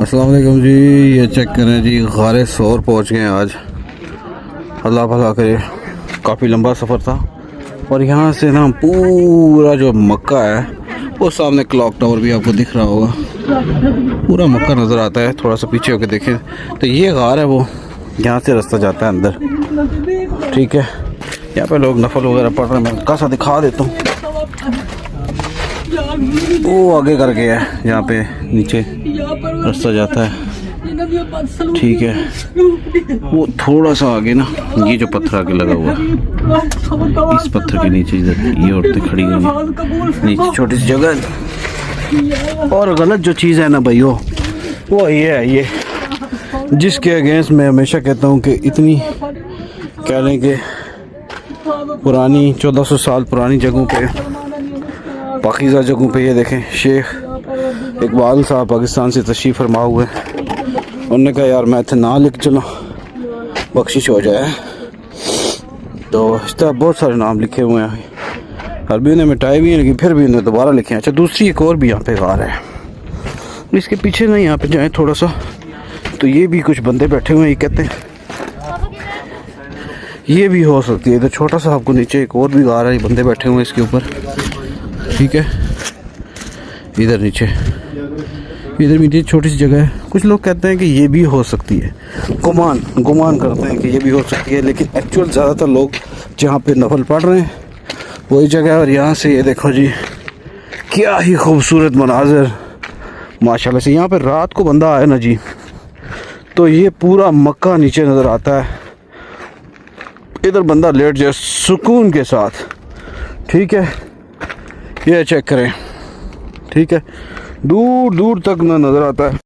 अस्सलाम वालेकुम जी। ये चेक करें जी, गारे सौर पहुँच गए हैं आज। अल्लाह भला करे, काफ़ी लंबा सफ़र था। और यहाँ से ना पूरा जो मक्का है वो सामने क्लॉक टावर भी आपको दिख रहा होगा, पूरा मक्का नज़र आता है। थोड़ा सा पीछे होकर देखें तो ये गार है, वो यहाँ से रास्ता जाता है अंदर। ठीक है, यहाँ पे लोग नफल वगैरह पढ़ रहे हैं। मैं हल्का सा दिखा देता हूँ, वो आगे करके है यहाँ पे नीचे रास्ता जाता है। ठीक है, वो थोड़ा सा आगे ना, ये जो पत्थर आगे लगा हुआ है, इस पत्थर के नीचे इधर ये औरतें खड़ी हुई हैं। नीचे छोटी सी जगह है। और गलत जो चीज़ है ना भाइयों, वो ये है, ये जिसके अगेंस्ट मैं हमेशा कहता हूँ कि इतनी कह लें कि पुरानी 1400 साल पुरानी जगहों पे, पाकीज़ा जगहों पे, ये देखें शेख इकबाल साहब पाकिस्तान से तशरीफ़ फरमा हुए। उन्होंने कहा यार मैं इतना ना लिख चलो, बख्शिश हो जाए। तो इस तरह बहुत सारे नाम लिखे हुए हैं। अरबी ने मिटाए भी हैं लेकिन फिर भी उन्हें दोबारा लिखे हैं। अच्छा, दूसरी एक और भी यहाँ पे गार है, इसके पीछे ना यहाँ पे जाएँ थोड़ा सा तो ये भी कुछ बंदे बैठे हुए हैं। ये कहते हैं ये भी हो सकती है। इधर छोटा सा आपको नीचे एक और भी गार है, ये बंदे बैठे हुए हैं इसके ऊपर। ठीक है, इधर नीचे, इधर भी छोटी सी जगह है। कुछ लोग कहते हैं कि ये भी हो सकती है, गुमान करते हैं कि ये भी हो सकती है, लेकिन एक्चुअल ज़्यादातर लोग जहाँ पे नफल पढ़ रहे हैं वही जगह है। और यहाँ से ये देखो जी, क्या ही खूबसूरत मनाज़र माशाल्लाह से। यहाँ पे रात को बंदा आए ना जी तो ये पूरा मक्का नीचे नज़र आता है। इधर बंदा लेट जाए सुकून के साथ। ठीक है, ये चेक करें। ठीक है, दूर दूर तक ना नज़र आता है।